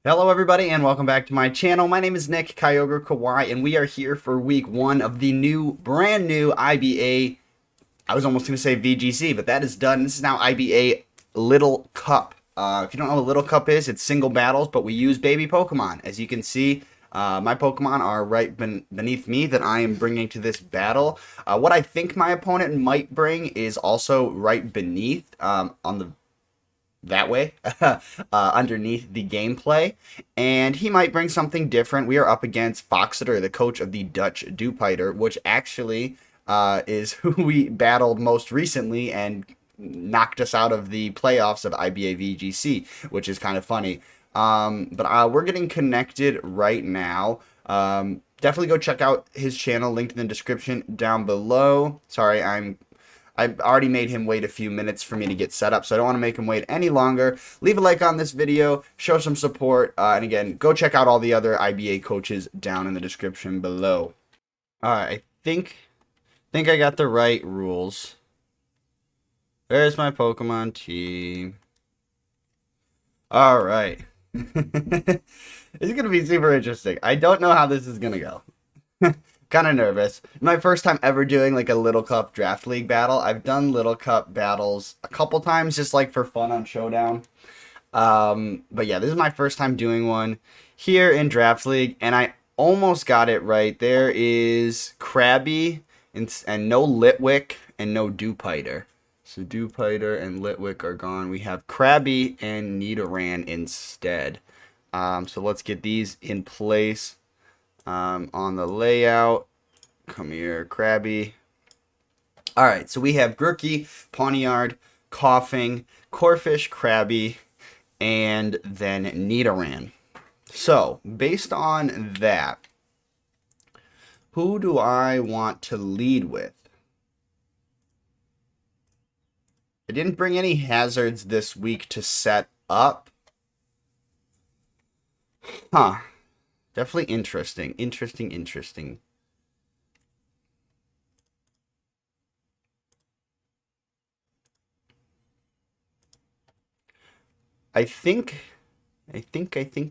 Hello everybody and welcome back to my channel. My name is Nick, KyogreKauai, and we are here for week 1 of the brand new IBA, I was almost going to say VGC, but that is done. This is now IBA Little Cup. If you don't know what Little Cup is, it's single battles, but we use baby Pokemon. As you can see, my Pokemon are right beneath me that I am bringing to this battle. What I think my opponent might bring is also right beneath on the that way underneath the gameplay, and he might bring something different. We are up against Foxitor, the coach of the Dutch Dewpider, which actually is who we battled most recently and knocked us out of the playoffs of IBA VGC, which is kind of funny. But we're getting connected right now. Definitely go check out his channel, linked in the description down below. Sorry, I've already made him wait a few minutes for me to get set up, so I don't want to make him wait any longer. Leave a like on this video, show some support, and again, go check out all the other IBA coaches down in the description below. Alright, I think I got the right rules. There's my Pokemon team. Alright. It's going to be super interesting. I don't know how this is going to go. Kind of nervous. My first time ever doing like a Little Cup Draft League battle. I've done Little Cup battles a couple times just like for fun on Showdown. But yeah, this is my first time doing one here in Draft League, and I almost got it right. There is Krabby and no Litwick and no Dewpider. So Dewpider and Litwick are gone. We have Krabby and Nidoran instead. So let's get these in place. On the layout, come here, Krabby. Alright, so we have Grookey, Pawniard, Coughing, Corphish, Krabby, and then Nidoran. So, based on that, who do I want to lead with? I didn't bring any hazards this week to set up. Huh. Definitely interesting. Interesting. I think. I think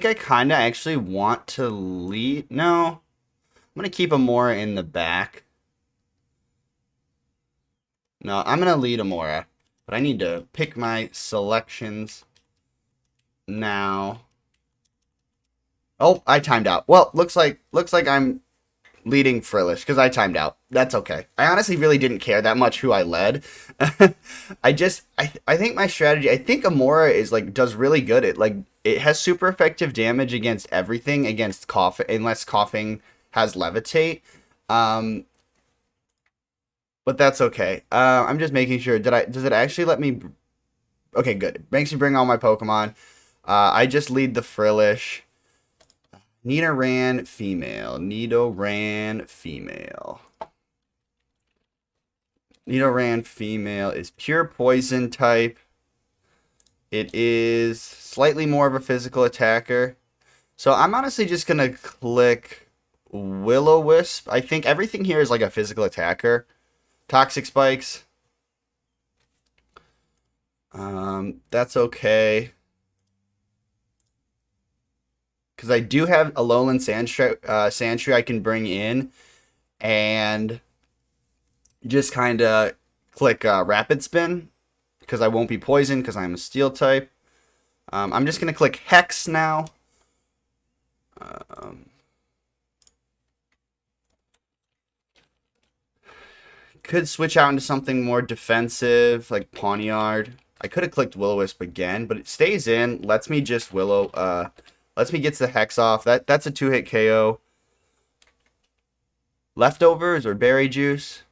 I kind of actually want to lead. No. I'm going to keep Amora in the back. No, I'm going to lead Amora. But I need to pick my selections now. Oh, I timed out. Well, looks like I'm leading Frillish because I timed out. That's okay. I honestly really didn't care that much who I led. I think my strategy, I think Amora is does really good. It has super effective damage against everything, against Coughing, unless Coughing has Levitate, but that's okay. I'm just making sure. Does it actually let me? Okay, good. It makes me bring all my Pokemon. I just lead the Frillish. Nidoran female. Nidoran female is pure poison type. It is slightly more of a physical attacker. So I'm honestly just gonna click Will-O-Wisp. I think everything here is like a physical attacker. Toxic Spikes. That's okay. Because I do have a Alolan Sandshrew I can bring in. And just kind of click Rapid Spin. Because I won't be poisoned because I'm a Steel type. I'm just going to click Hex now. Could switch out into something more defensive, like Pawniard. I could have clicked Will-O-Wisp again, but it stays in. Lets me just lets me get the Hex off. That's a 2-hit KO. Leftovers or Berry Juice?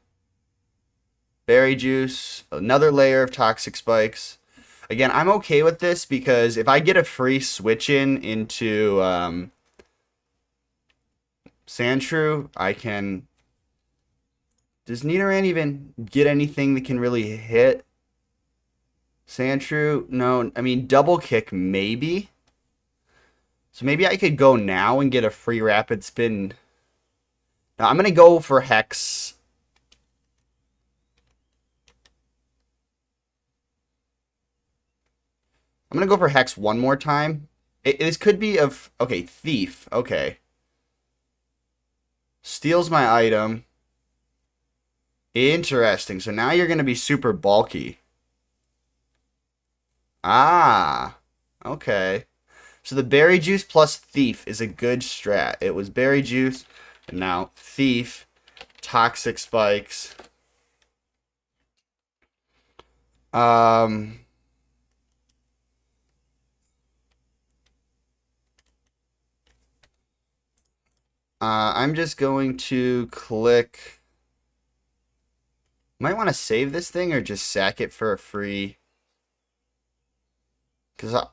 Berry Juice. Another layer of Toxic Spikes. Again, I'm okay with this because if I get a free switch into Sandshrew, I can... Does Nidoran even get anything that can really hit Sandshrew? No, I mean, Double Kick, maybe. So maybe I could go now and get a free rapid spin. Now I'm going to go for Hex. I'm going to go for Hex one more time. This could be of... Okay, Thief. Okay. Steals my item. Interesting. So now you're going to be super bulky. Ah. Okay. So the Berry Juice plus Thief is a good strat. It was Berry Juice, and now Thief, Toxic Spikes. I'm just going to click... Might want to save this thing or just sack it for a free... Because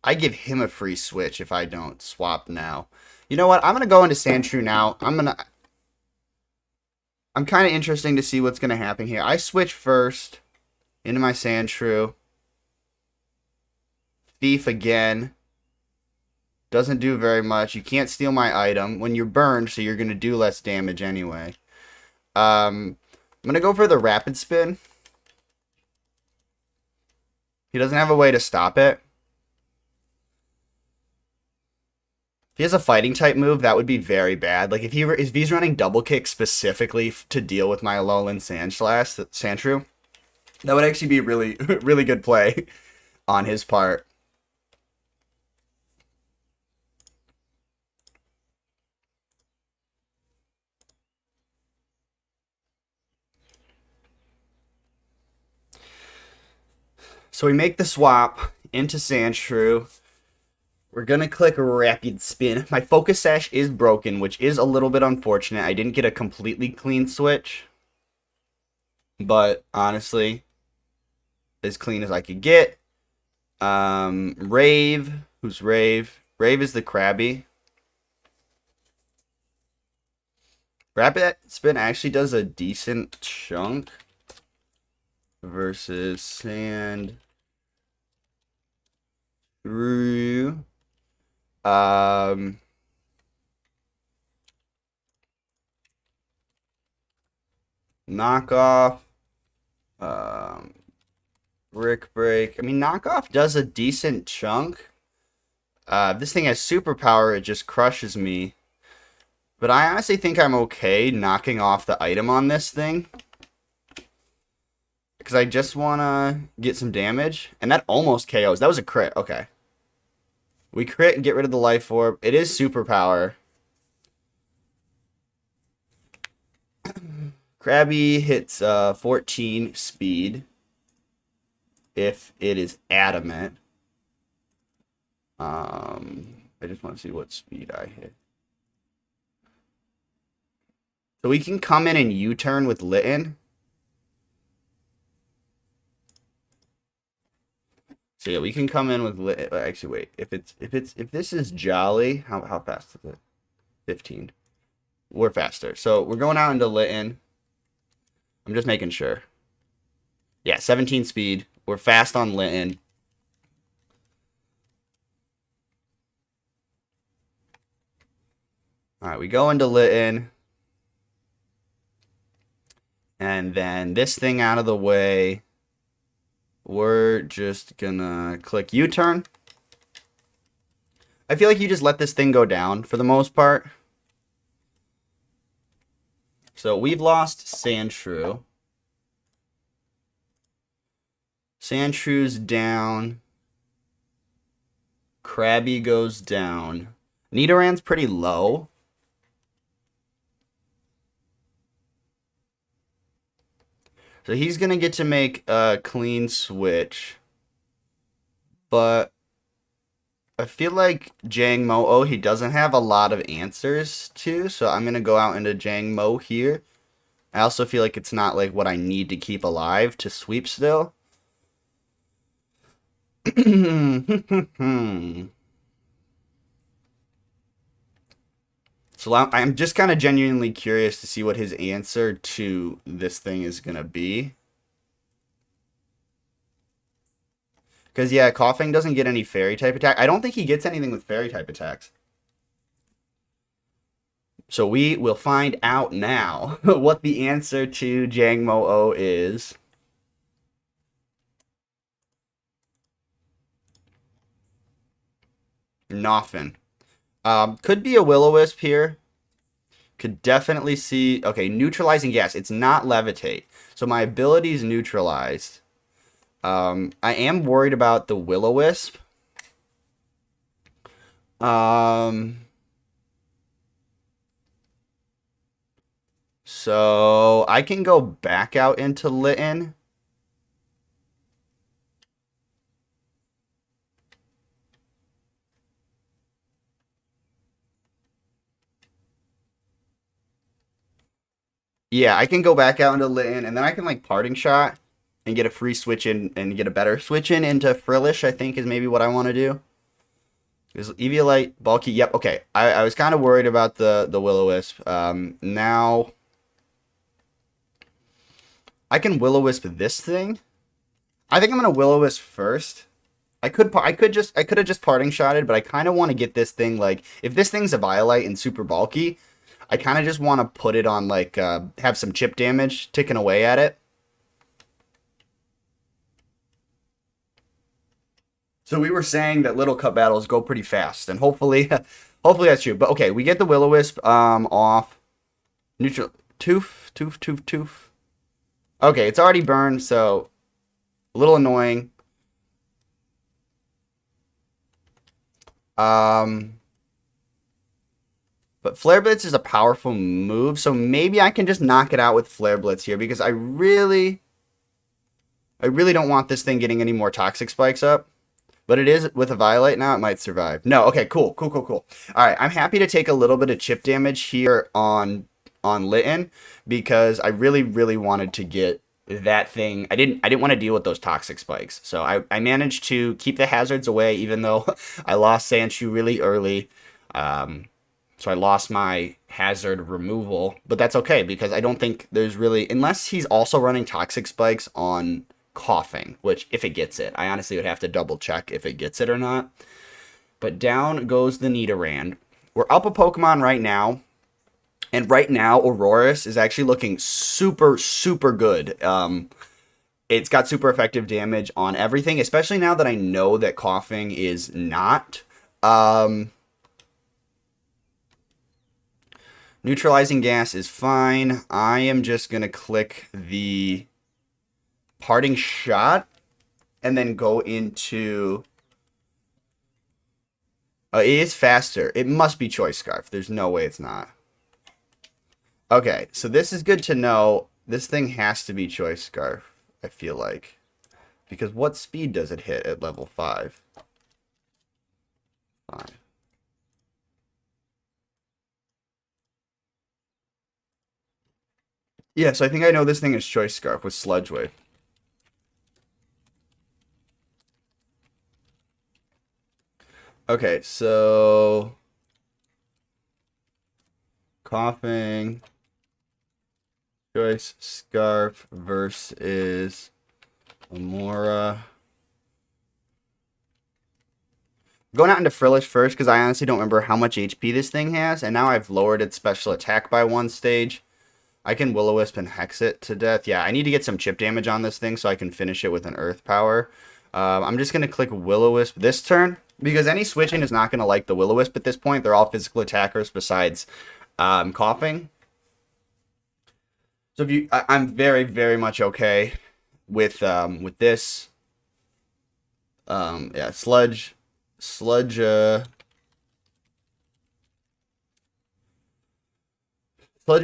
I give him a free switch if I don't swap now. You know what? I'm going to go into Sandshrew now. I'm kind of interesting to see what's going to happen here. I switch first into my Sandshrew. Thief again. Doesn't do very much. You can't steal my item when you're burned, so you're going to do less damage anyway. I'm going to go for the Rapid Spin. He doesn't have a way to stop it. If he has a fighting type move, that would be very bad. Like if he's running double kick specifically to deal with my Alolan Sandshrew, that would actually be really really good play on his part. So we make the swap into Sandshrew. We're going to click Rapid Spin. My Focus Sash is broken, which is a little bit unfortunate. I didn't get a completely clean switch. But, honestly, as clean as I could get. Rave. Who's Rave? Rave is the Krabby. Rapid Spin actually does a decent chunk. Versus Sand... Shrew. Knockoff. Brick Break. I mean, Knockoff does a decent chunk. If this thing has superpower, it just crushes me. But I honestly think I'm okay knocking off the item on this thing. Because I just want to get some damage. And that almost KOs. That was a crit. Okay. We crit and get rid of the Life Orb. It is superpower. Krabby hits 14 speed. If it is adamant. I just want to see what speed I hit. So we can come in and U-turn with Litten. So yeah, we can come in with actually wait. If this is Jolly, how fast is it? 15. We're faster. So we're going out into Litten. I'm just making sure. Yeah, 17 speed. We're fast on Litten. Alright, we go into Litten. And then this thing out of the way. We're just gonna click U-turn. I feel like you just let this thing go down for the most part. So we've lost Sandshrew. Sandshrew's down. Krabby goes down. Nidoran's pretty low. So he's going to get to make a clean switch. But I feel like Jangmo-O, he doesn't have a lot of answers to. So I'm going to go out into Jangmo here. I also feel like it's not like what I need to keep alive to sweep still. So I'm just kind of genuinely curious to see what his answer to this thing is going to be. Because, yeah, Coughing doesn't get any fairy-type attack. I don't think he gets anything with fairy-type attacks. So we will find out now what the answer to Jangmo-O is. Nothing. Could be a Will-O-Wisp here. Could definitely see... Okay, neutralizing gas. It's not levitate. So my ability is neutralized. I am worried about the Will-O-Wisp. So I can go back out into Litten. Yeah, I can go back out into Litten, and then I can, like, Parting Shot and get a free switch in and get a better switch in into Frillish, I think is maybe what I want to do. Is Eviolite, bulky, yep, okay. I was kind of worried about the Will-O-Wisp. Now I can Will-O-Wisp this thing. I think I'm gonna Will-O-Wisp first. I could have just Parting Shotted, but I kind of want to get this thing, like, if this thing's a Violite and super bulky, I kind of just want to put it on, like, have some chip damage ticking away at it. So we were saying that Little Cup battles go pretty fast, and hopefully, hopefully that's true. But okay, we get the Will-O-Wisp off. Neutral, toof. Okay, it's already burned, so a little annoying. But Flare Blitz is a powerful move, so maybe I can just knock it out with Flare Blitz here, because I really don't want this thing getting any more Toxic Spikes up. But it is with a Violite now, it might survive. No, okay, cool. All right, I'm happy to take a little bit of chip damage here on Litten, because I really wanted to get that thing. I didn't want to deal with those Toxic Spikes. So I managed to keep the hazards away, even though I lost Sandshrew really early. So I lost my hazard removal, but that's okay, because I don't think there's really, unless he's also running Toxic Spikes on Coughing, which if it gets it, I honestly would have to double check if it gets it or not. But down goes the Nidoran. We're up a Pokemon right now, and right now Aurorus is actually looking super good. It's got super effective damage on everything, especially now that I know that Coughing is not. Neutralizing gas is fine. I am just gonna click the Parting Shot and then go into... it is faster. It must be Choice Scarf. There's no way it's not. Okay, so this is good to know. This thing has to be Choice Scarf, I feel like. Because what speed does it hit at level 5? 5. Yeah, so I think I know this thing is Choice Scarf with Sludge Wave. Okay, so Coughing, Choice Scarf versus Amora. Going out into Frillish first, because I honestly don't remember how much HP this thing has, and now I've lowered its special attack by 1 stage. I can Will-O-Wisp and Hex it to death. Yeah, I need to get some chip damage on this thing so I can finish it with an Earth Power. I'm just going to click Will-O-Wisp this turn, because any switching is not going to like the Will-O-Wisp at this point. They're all physical attackers besides Coughing. So if I'm very much okay with this. Yeah, Sludge. Sludge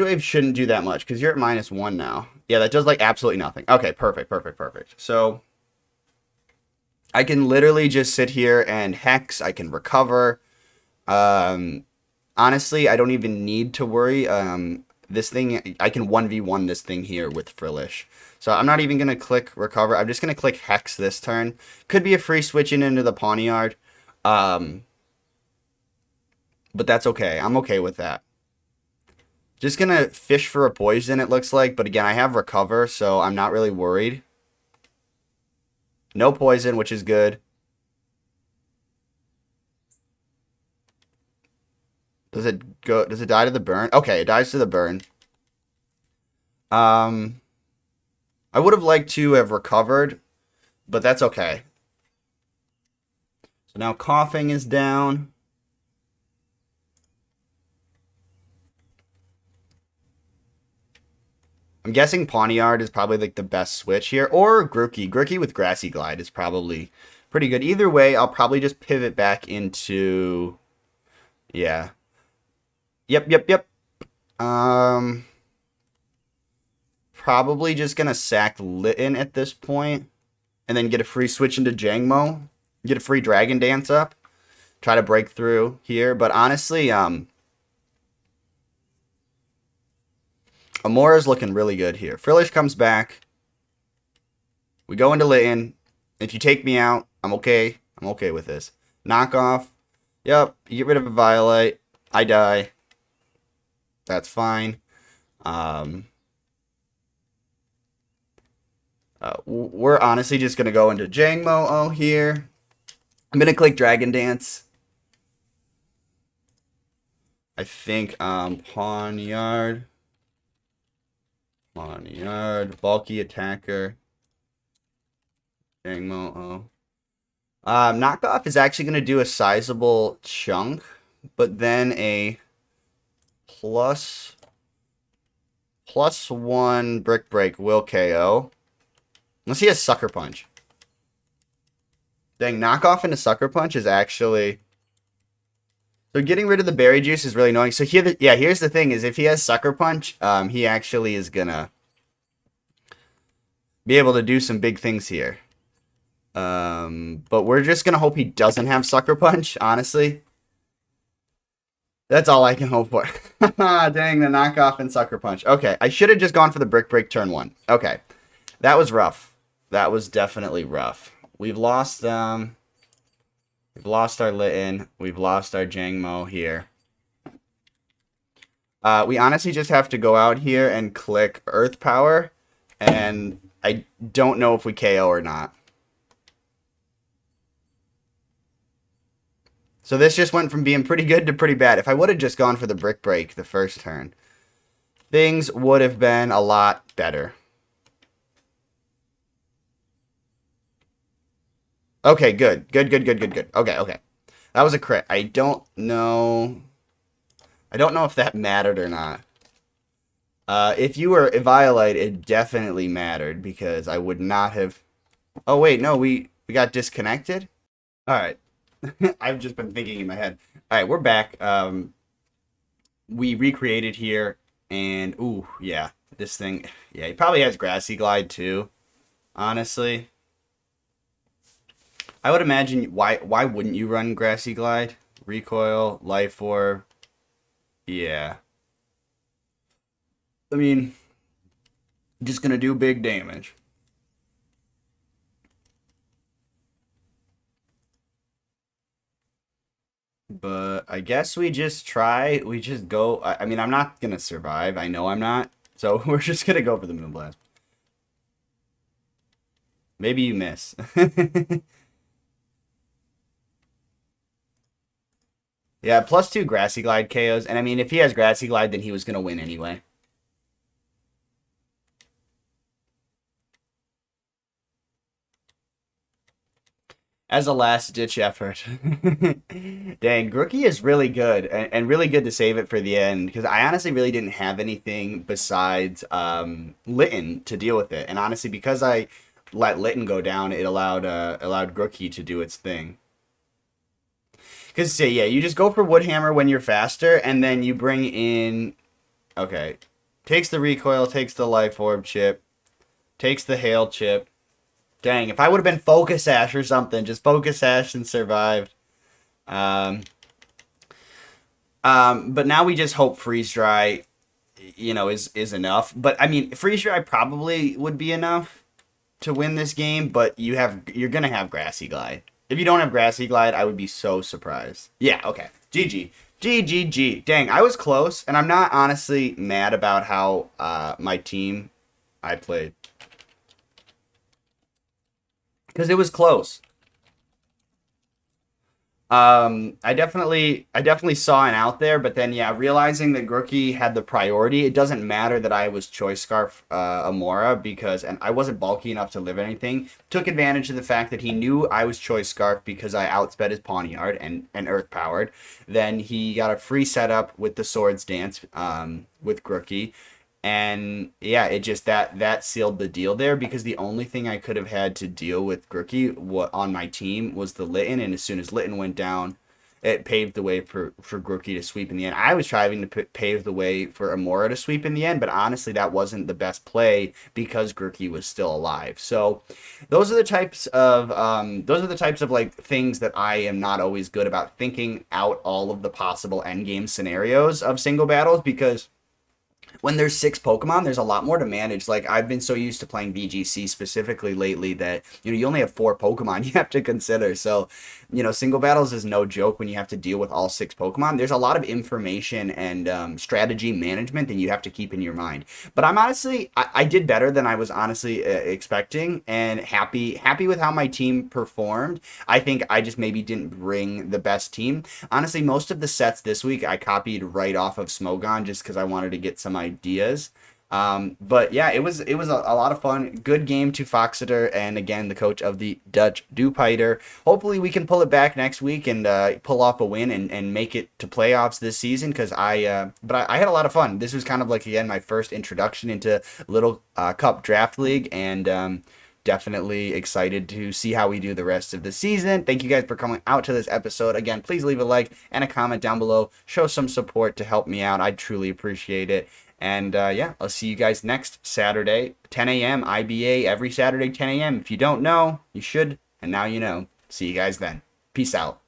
Wave shouldn't do that much, because you're at -1 now. Yeah, that does, like, absolutely nothing. Okay, perfect. So I can literally just sit here and Hex. I can recover. Honestly, I don't even need to worry. This thing, I can 1v1 this thing here with Frillish. So I'm not even going to click Recover. I'm just going to click Hex this turn. Could be a free switching into the Pawniard. But that's okay. I'm okay with that. Just going to fish for a poison, it looks like. But again, I have Recover, so I'm not really worried. No poison, which is good. Does it die to the burn? Okay, it dies to the burn. I would have liked to have recovered, but that's okay. So now coughing is down. I'm guessing Pawniard is probably like the best switch here. Or Grookey. Grookey with Grassy Glide is probably pretty good. Either way, I'll probably just pivot back into... Yeah. Yep. Probably just gonna sack Litten at this point, and then get a free switch into Jangmo. Get a free Dragon Dance up. Try to break through here, but honestly, Amora's looking really good here. Frillish comes back. We go into Litten. If you take me out, I'm okay. I'm okay with this. Knockoff. Yep, you get rid of a Violet. I die. That's fine. We're honestly just going to go into Jangmo here. I'm going to click Dragon Dance. I think Pawniard, bulky attacker, Jangmo. Knockoff is actually going to do a sizable chunk, but then a +1 Brick Break will KO. Unless he has Sucker Punch. Dang, Knockoff into Sucker Punch is actually... So getting rid of the Berry Juice is really annoying. So here, here's the thing, is if he has Sucker Punch, he actually is gonna be able to do some big things here. But we're just gonna hope he doesn't have Sucker Punch, honestly. That's all I can hope for. Dang, the Knockoff and Sucker Punch. Okay, I should have just gone for the Brick Break turn 1. Okay, that was rough. That was definitely rough. We've lost our Litten. We've lost our Jangmo here. We honestly just have to go out here and click Earth Power, and I don't know if we KO or not. So this just went from being pretty good to pretty bad. If I would have just gone for the Brick Break the first turn, things would have been a lot better. Okay, good. Okay. That was a crit. I don't know if that mattered or not. If you were a Violet, it definitely mattered, because I would not have... Oh, wait, no, we got disconnected? Alright. I've just been thinking in my head. Alright, we're back. We recreated here, and... Ooh, yeah. This thing... Yeah, he probably has Grassy Glide, too. Honestly. I would imagine, why wouldn't you run Grassy Glide? Recoil, Life Orb. Yeah. I mean, just gonna do big damage. But I guess we just go. I mean, I'm not gonna survive. I know I'm not. So we're just gonna go for the Moonblast. Maybe you miss. Yeah, +2 Grassy Glide KOs. And I mean, if he has Grassy Glide, then he was going to win anyway. As a last-ditch effort. Dang, Grookey is really good. And really good to save it for the end. Because I honestly really didn't have anything besides Litten to deal with it. And honestly, because I let Litten go down, it allowed Grookey to do its thing. Because, yeah, you just go for Woodhammer when you're faster, and then you bring in... Okay. Takes the recoil, takes the Life Orb chip, takes the Hail chip. Dang, if I would have been Focus Sash or something, just Focus Sash and survived. But now we just hope Freeze Dry, is enough. But, I mean, Freeze Dry probably would be enough to win this game, but you're going to have Grassy Glide. If you don't have Grassy Glide, I would be so surprised. Yeah, okay. GG. Dang, I was close, and I'm not honestly mad about how my team I played. because it was close. I definitely saw an out there, but then yeah, realizing that Grookey had the priority, it doesn't matter that I was Choice Scarf Amora and I wasn't bulky enough to live anything. Took advantage of the fact that he knew I was Choice Scarf because I outsped his Pawniard and Earth Powered. Then he got a free setup with the Swords Dance with Grookey. And yeah, it just that sealed the deal there because the only thing I could have had to deal with Grookey on my team was the Litten, and as soon as Litten went down, it paved the way for Grookey to sweep in the end. I was trying to pave the way for Amora to sweep in the end, but honestly, that wasn't the best play because Grookey was still alive. So those are the types of like things that I am not always good about, thinking out all of the possible endgame scenarios of single battles, because when there's 6 Pokemon, there's a lot more to manage. Like, I've been so used to playing VGC specifically lately that, you only have 4 Pokemon you have to consider. So, single battles is no joke when you have to deal with all 6 Pokemon. There's a lot of information and strategy management that you have to keep in your mind. But I'm honestly, I did better than I was honestly expecting, and happy with how my team performed. I think I just maybe didn't bring the best team. Honestly, most of the sets this week I copied right off of Smogon just because I wanted to get some ideas. But yeah, it was a lot of fun. Good game to Foxitor, and again, the coach of the Dutch Dewpider. Hopefully we can pull it back next week and pull off a win and make it to playoffs this season, because I had a lot of fun. This was kind of like, again, my first introduction into Little Cup Draft League, and definitely excited to see how we do the rest of the season. Thank you guys for coming out to this episode. Again, please leave a like and a comment down below. Show some support to help me out. I truly appreciate it. And yeah, I'll see you guys next Saturday, 10 a.m. IBA every Saturday, 10 a.m. If you don't know, you should. And now you know. See you guys then. Peace out.